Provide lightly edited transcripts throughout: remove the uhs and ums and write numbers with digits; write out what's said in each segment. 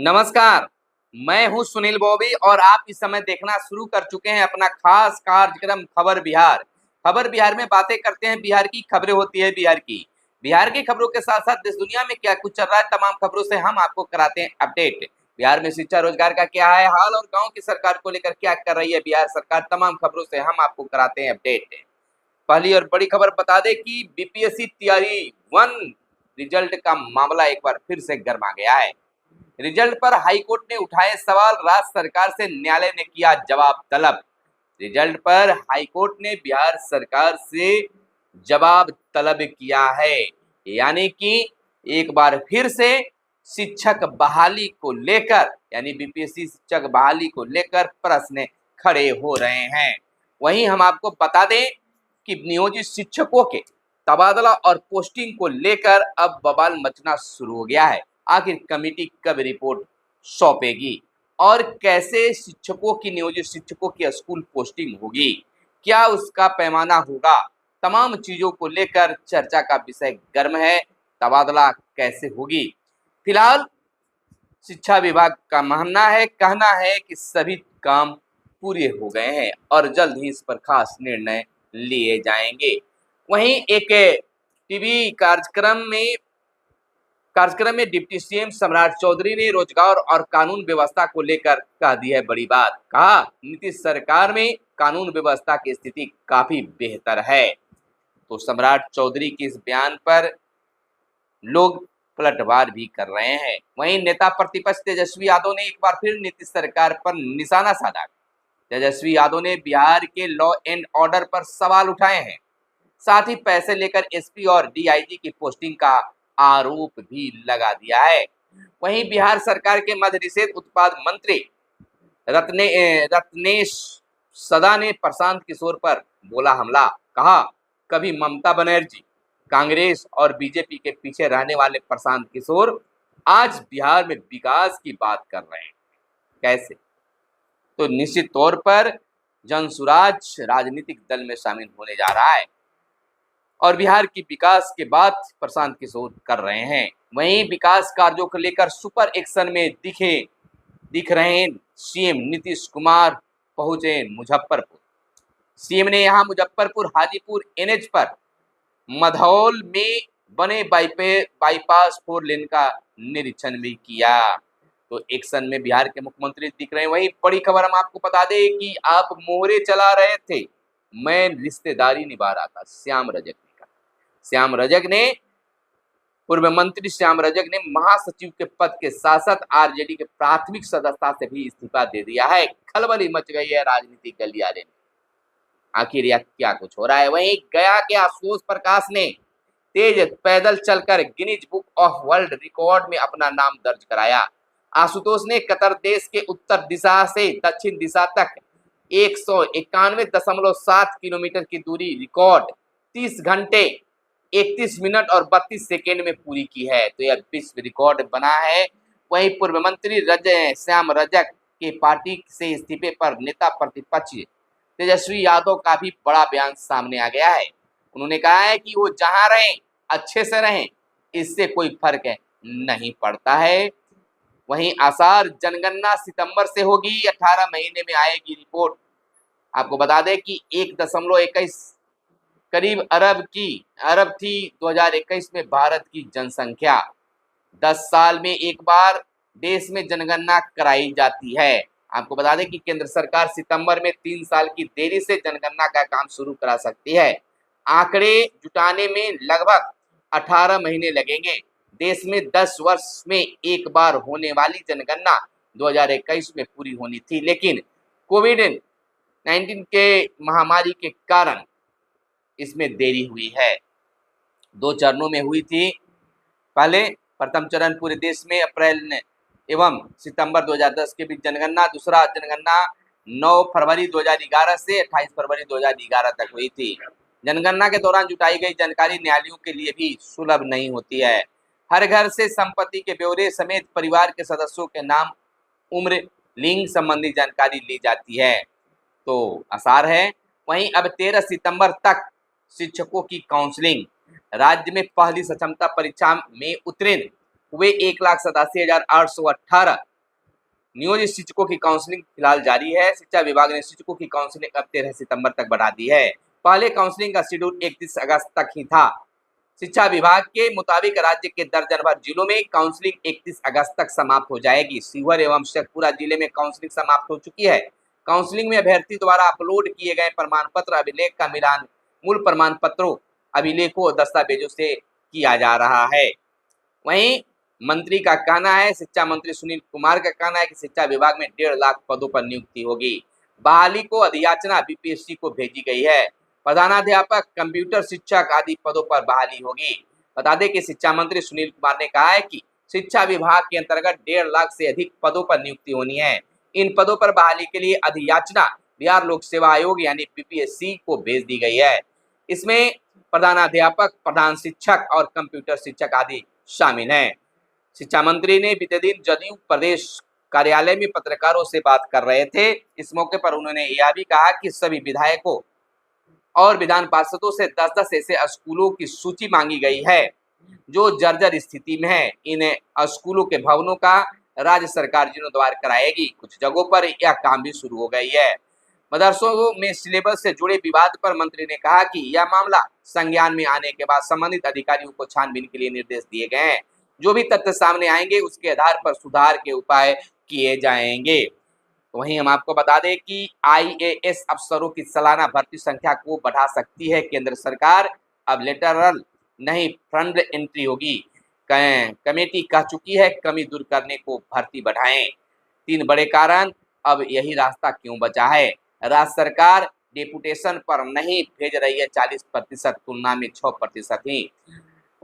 नमस्कार, मैं हूं सुनील बॉबी और आप इस समय देखना शुरू कर चुके हैं अपना खास कार्यक्रम खबर बिहार। खबर बिहार में बातें करते हैं बिहार की, खबरें होती है बिहार की। बिहार की खबरों के साथ-साथ देश दुनिया में क्या कुछ चल रहा है, तमाम खबरों से हम आपको कराते हैं अपडेट। बिहार में शिक्षा रोजगार का क्या है हाल और गाँव की सरकार को लेकर क्या कर रही है बिहार सरकार, तमाम खबरों से हम आपको कराते हैं अपडेट। पहली और बड़ी खबर बता दें कि बीपीएससी तैयारी 1 रिजल्ट का मामला एक बार फिर से गर्मा गया है। रिजल्ट पर हाईकोर्ट ने उठाए सवाल, राज्य सरकार से न्यायालय ने किया जवाब तलब। रिजल्ट पर हाईकोर्ट ने बिहार सरकार से जवाब तलब किया है, यानी कि एक बार फिर से शिक्षक बहाली को लेकर यानी बीपीएससी शिक्षक बहाली को लेकर प्रश्न खड़े हो रहे हैं। वहीं हम आपको बता दें कि नियोजित शिक्षकों के तबादला और पोस्टिंग को लेकर अब बवाल मचना शुरू हो गया है। आखिर कमेटी कब रिपोर्ट सौंपेगी और कैसे शिक्षकों की नियोजित शिक्षकों की स्कूल पोस्टिंग होगी, क्या उसका पैमाना होगा, तमाम चीजों को लेकर चर्चा का विषय गर्म है। तबादला कैसे होगी, फिलहाल शिक्षा विभाग का कहना है कि सभी काम पूरे हो गए हैं और जल्द ही इस पर खास निर्णय लिए जाएंगे। वहीं एक टीवी कार्यक्रम में डिप्टी सीएम सम्राट चौधरी ने रोजगार और कानून व्यवस्था को लेकर कह दी है बड़ी बात। कहा, नीतीश सरकार में कानून व्यवस्था की स्थिति काफी बेहतर है। तो सम्राट चौधरी के इस बयान पर लोग पलटवार भी कर रहे हैं। वहीं नेता प्रतिपक्ष तेजस्वी यादव ने एक बार फिर नीतीश सरकार पर निशाना साधा। तेजस्वी यादव ने बिहार के लॉ एंड ऑर्डर पर सवाल उठाए हैं, साथ ही पैसे लेकर एसपी और डीआईजी की पोस्टिंग का आरोप भी लगा दिया है। वहीं बिहार सरकार के मद्य निषेध उत्पाद मंत्री रत्नेश सदा ने प्रशांत किशोर पर बोला हमला। कहा, कभी ममता बनर्जी, कांग्रेस और बीजेपी के पीछे रहने वाले प्रशांत किशोर आज बिहार में विकास की बात कर रहे हैं। कैसे? तो निश्चित तौर पर जनसुराज राजनीतिक दल में शामिल होने जा रहा है और बिहार की विकास के बात प्रशांत किशोर कर रहे हैं। वहीं विकास कार्यों को लेकर सुपर एक्शन में दिख रहे हैं सीएम नीतीश कुमार पहुंचे मुजफ्फरपुर। सीएम ने यहां मुजफ्फरपुर हाजीपुर एनएच पर मधौल में बने बाईपास 4 लेन का निरीक्षण भी किया। तो एक्शन में बिहार के मुख्यमंत्री दिख रहे हैं। वहीं बड़ी खबर हम आपको बता दें कि आप मोहरे चला रहे थे, मैं रिश्तेदारी निभा रहा था, पूर्व मंत्री श्याम रजक ने महासचिव के पद के साथ साथ आरजेडी के प्राथमिक सदस्यता से भी इस्तीफा दे दिया है। खलबली मच गई है राजनीतिक गलियारे में, आखिर यह क्या कुछ हो रहा है। वहीं गया के आशुतोष प्रकाश ने तेज पैदल चलकर Guinness book of world record में अपना नाम दर्ज कराया। आशुतोष ने कतर देश के उत्तर दिशा से दक्षिण दिशा तक 191.7 किलोमीटर की दूरी रिकॉर्ड 30 घंटे 31 मिनट और 32 सेकेंड में पूरी की है। तो यह विश्व रिकॉर्ड बना है। वहीं पूर्व मंत्री श्याम रजक के पार्टी से इस्तीफे पर नेता प्रतिपक्ष तेजस्वी यादव का भी बड़ा बयान सामने आ गया है। उन्होंने कहा है कि वो जहां रहें अच्छे से रहें, इससे कोई फर्क नहीं पड़ता है। वहीं आसार जनगणना सितंबर से होगी, 18 महीने में आएगी रिपोर्ट। आपको बता दें कि 1.21 करीब अरब थी 2021 में भारत की जनसंख्या। 10 साल में एक बार देश में जनगणना कराई जाती है। आपको बता दें कि केंद्र सरकार सितंबर में 3 साल की देरी से जनगणना का काम शुरू करा सकती है। आंकड़े जुटाने में लगभग 18 महीने लगेंगे। देश में 10 वर्ष में एक बार होने वाली जनगणना 2021 में पूरी होनी थी, लेकिन कोविड-19 के महामारी के कारण इसमें देरी हुई है। 2 चरणों में हुई थी। पहले प्रथम चरण पूरे देश में अप्रैल एवं सितंबर 2010 के बीच जनगणना, दूसरा जनगणना 9 फरवरी 2011 से 28 फरवरी 2011 तक हुई थी। जनगणना के दौरान जुटाई गई जानकारी न्यायालयों के लिए भी सुलभ नहीं होती है। हर घर से संपत्ति के ब्यौरे समेत परिवार के सदस्यों के नाम, उम्र, लिंग संबंधी जानकारी ली जाती है। तो आसार है। वहीं अब 13 सितंबर तक शिक्षकों की काउंसलिंग। राज्य में पहली सक्षमता परीक्षा में उत्तीर्ण हुए 1,87,818 नियोजित शिक्षकों की काउंसलिंग फिलहाल जारी है। शिक्षा विभाग ने शिक्षकों की काउंसलिंग अब 13 सितंबर तक बढ़ा दी है। पहले काउंसलिंग का शेड्यूल 31 अगस्त तक ही था। शिक्षा विभाग के मुताबिक राज्य के दर्जन भर जिलों में काउंसलिंग 31 अगस्त तक समाप्त हो जाएगी। शिवहर एवं शेखपुरा जिले में काउंसलिंग समाप्त हो चुकी है। काउंसलिंग में अभ्यर्थी द्वारा अपलोड किए गए प्रमाण पत्र अभिलेख का मिलान मूल प्रमाण पत्रों, अभिलेखों और दस्तावेजों से किया जा रहा है। वहीं मंत्री का कहना है, शिक्षा मंत्री सुनील कुमार का कहना है कि शिक्षा विभाग में 1.5 लाख पदों पर नियुक्ति होगी। बहाली को अधियाचना बीपीएससी को भेजी गई है। प्रधानाध्यापक, कंप्यूटर शिक्षक आदि पदों पर बहाली होगी। बता दें कि शिक्षा मंत्री सुनील कुमार ने कहा है कि शिक्षा विभाग के अंतर्गत 1.5 लाख से अधिक पदों पर नियुक्ति होनी है। इन पदों पर बहाली के लिए अधियाचना बिहार लोक सेवा आयोग यानी बीपीएससी को भेज दी गई है। इसमें प्रधानाध्यापक, प्रधान शिक्षक और कंप्यूटर शिक्षक आदि शामिल हैं। शिक्षा मंत्री ने बीते दिन जदयू प्रदेश कार्यालय में पत्रकारों से बात कर रहे थे। इस मौके पर उन्होंने यह भी कहा कि सभी विधायकों और विधान पार्षदों से 10-10 ऐसे स्कूलों की सूची मांगी गई है जो जर्जर स्थिति में है। इन स्कूलों के भवनों का राज्य सरकार जीर्णोद्धार कराएगी। कुछ जगहों पर यह काम भी शुरू हो गई है। मदरसों में सिलेबस से जुड़े विवाद पर मंत्री ने कहा कि यह मामला संज्ञान में आने के बाद संबंधित अधिकारियों को छानबीन के लिए निर्देश दिए गए हैं। जो भी तथ्य सामने आएंगे उसके आधार पर सुधार के उपाय किए जाएंगे। वहीं हम आपको बता दें कि आईएएस अफसरों की सालाना भर्ती संख्या को बढ़ा सकती है केंद्र सरकार। अब लेटरल नहीं फ्रंट एंट्री होगी। कमेटी कह चुकी है कमी दूर करने को भर्ती बढ़ाएं। 3 बड़े कारण, अब यही रास्ता क्यों बचा है। राज्य सरकार डेपुटेशन पर नहीं भेज रही है 40% तुलना में 6% ही।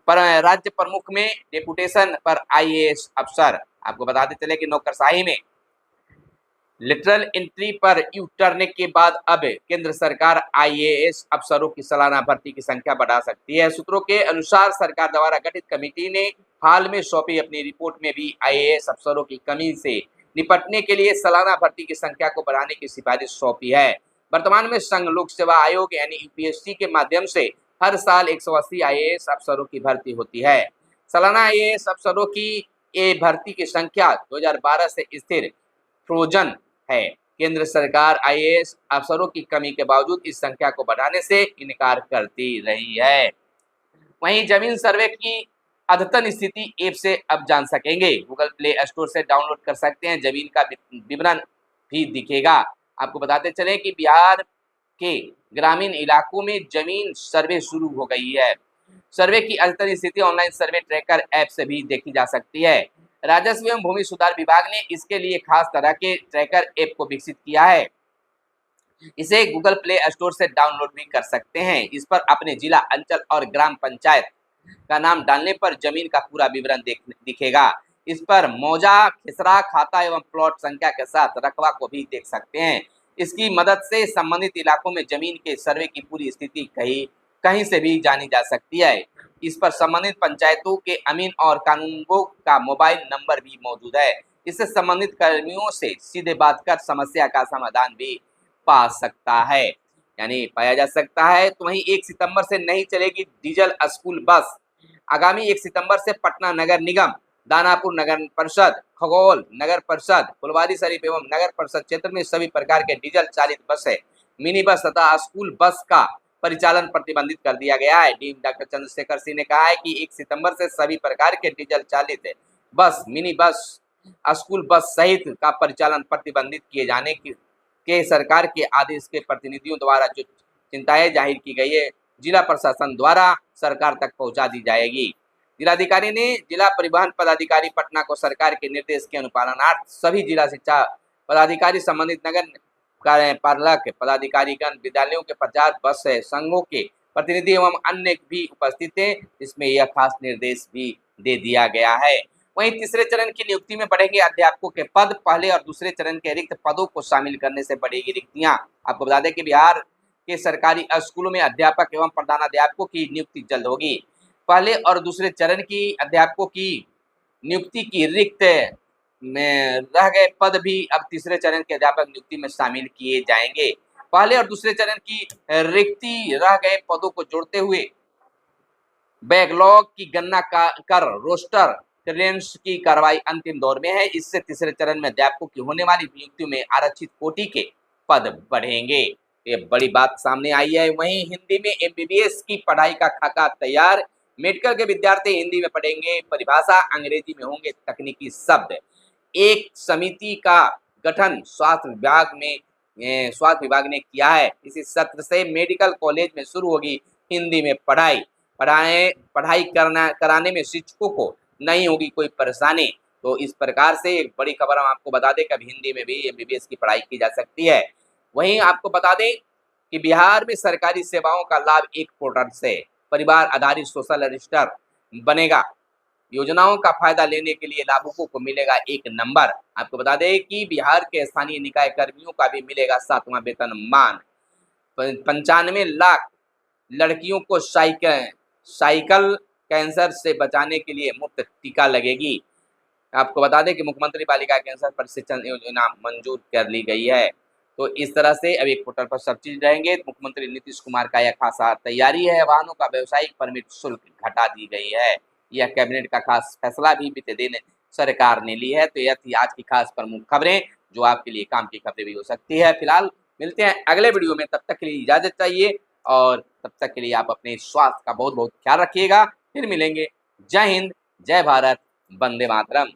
पर राज्य प्रमुख में डेपुटेशन पर आईएएस अफसर, आपको बताते चले कि नौकरशाही में लिटरल एंट्री पर यू टर्न के बाद अब केंद्र सरकार आईएएस अफसरों की सालाना भर्ती की संख्या बढ़ा सकती है। सूत्रों के अनुसार सरकार द्वारा गठित कमेटी ने हाल में सौंपी अपनी रिपोर्ट में भी आईएएस अफसरों की कमी से निपटने के लिए सालाना भर्ती की संख्या को बढ़ाने की सिफारिश सौंपी है। वर्तमान में संघ लोक सेवा आयोग यानी यूपीएससी के माध्यम से हर साल 180 आईएएस अफसरों की भर्ती होती है। सालाना आईएएस अफसरों की ये भर्ती की संख्या 2012 से स्थिर फ्रोजन है। केंद्र सरकार आईएएस अफसरों की कमी के बावजूद इस संख्या को बढ़ाने से इनकार करती रही है। वहीं जमीन सर्वे की अद्यतन स्थिति ऐप से अब जान सकेंगे। गूगल प्ले स्टोर से डाउनलोड कर सकते हैं। जमीन का विवरण भी दिखेगा। आपको बताते चले कि बिहार के ग्रामीण इलाकों में जमीन सर्वे शुरू हो गई है। सर्वे की अद्यतन स्थिति ऑनलाइन सर्वे ट्रैकर ऐप से भी देखी जा सकती है। राजस्व एवं भूमि सुधार विभाग ने इसके लिए खास तरह के ट्रैकर ऐप को विकसित किया है। इसे गूगल प्ले स्टोर से डाउनलोड भी कर सकते हैं। इस पर अपने जिला, अंचल और ग्राम पंचायत का नाम डालने पर जमीन का पूरा विवरण दिखेगा। इस पर मौजा, खिसरा, खाता एवं प्लॉट संख्या के साथ रकबा को भी देख सकते हैं। इसकी मदद से संबंधित इलाकों में जमीन के सर्वे की पूरी स्थिति कहीं से भी जानी जा सकती है। इस पर संबंधित पंचायतों के अमीन और कानूनगो का मोबाइल नंबर भी मौजूद है। इससे संबंधित कर्मियों से सीधे बात कर समस्या का समाधान भी पा सकता है, यानी पाया जा सकता है। तो वहीं 1 सितंबर से नहीं चलेगी डीजल स्कूल बस। आगामी 1 सितंबर से पटना नगर निगम, दानापुर नगर परिषद, खगौल नगर परिषद, फुलवारी शरीफ एवं नगर परिषद क्षेत्र में सभी प्रकार के डीजल चालित बस है, मिनी बस तथा स्कूल बस का परिचालन प्रतिबंधित कर दिया गया है। डीन डॉक्टर चंद्रशेखर सिंह ने कहा है कि 1 सितंबर से सभी प्रकार के डीजल चालित बस, मिनी बस, स्कूल बस सहित का परिचालन प्रतिबंधित किए जाने के सरकार के आदेश के प्रतिनिधियों द्वारा जो चिंताएं जाहिर की गई है, जिला प्रशासन द्वारा सरकार तक पहुंचा दी जाएगी। जिलाधिकारी ने जिला परिवहन पदाधिकारी पटना को सरकार के निर्देश के अनुपालनार्थ सभी जिला शिक्षा पदाधिकारी, संबंधित नगर कार्यपालक पदाधिकारीगण, विद्यालयों के प्रचार बस संघों के प्रतिनिधि एवं अन्य भी उपस्थित थे। इसमें यह खास निर्देश भी दे दिया गया है। वहीं तीसरे चरण की नियुक्ति में बढ़ेंगे अध्यापकों के पद। पहले और दूसरे चरण के रिक्त पदों को शामिल करने से बढ़ेगी रिक्तियां। आपको बता दें कि बिहार के सरकारी स्कूलों में अध्यापक एवं प्रधानाध्यापकों की नियुक्ति जल्द होगी। पहले और दूसरे चरण की अध्यापकों की नियुक्ति की रिक्त में रह गए पद भी अब तीसरे चरण के अध्यापक नियुक्ति में शामिल किए जाएंगे। पहले और दूसरे चरण की रिक्ति रह गए पदों को जोड़ते हुए बैकलॉग की गणना कर रोस्टर क्लियरेंस की कार्रवाई अंतिम दौर में है। इससे तीसरे चरण में अध्यापकों की होने वाली नियुक्तियों में आरक्षित कोटि के पद बढ़ेंगे। ये बड़ी बात सामने आई है। वहीं हिंदी में एमबीबीएस की पढ़ाई का खाका तैयार। मेडिकल के विद्यार्थी हिंदी में पढ़ेंगे, परिभाषा अंग्रेजी में होंगे तकनीकी शब्द। एक समिति का गठन स्वास्थ्य विभाग ने किया है। इसी सत्र से मेडिकल कॉलेज में शुरू होगी हिंदी में पढ़ाई कराने में शिक्षकों को नहीं होगी कोई परेशानी। तो इस प्रकार से एक बड़ी खबर हम आपको बता दें कि अब हिंदी में भी एमबीबीएस की पढ़ाई की जा सकती है। वहीं आपको बता दें कि बिहार में सरकारी सेवाओं का लाभ एक पोर्टल से परिवार आधारित सोशल रजिस्टर बनेगा। योजनाओं का फायदा लेने के लिए लाभुकों को मिलेगा एक नंबर। आपको बता दें कि बिहार के स्थानीय निकाय कर्मियों का भी मिलेगा 7वां वेतनमान। 95 लाख लड़कियों को साइकिल कैंसर से बचाने के लिए मुफ्त टीका लगेगी। आपको बता दें कि मुख्यमंत्री बालिका कैंसर प्रशिक्षण योजना मंजूर कर ली गई है। तो इस तरह से अब एक पोर्टल पर सब चीज रहेंगे। मुख्यमंत्री नीतीश कुमार का यह खासा तैयारी है। वाहनों का व्यावसायिक परमिट शुल्क घटा दी गई है। यह कैबिनेट का खास फैसला भी बीते दिन सरकार ने ली है। तो यह थी आज की खास प्रमुख खबरें, जो आपके लिए काम की खबरें भी हो सकती है। फिलहाल मिलते हैं अगले वीडियो में, तब तक के लिए इजाजत चाहिए और तब तक के लिए आप अपने स्वास्थ्य का बहुत बहुत ख्याल रखिएगा। फिर मिलेंगे। जय हिंद, जय भारत, वंदे मातरम।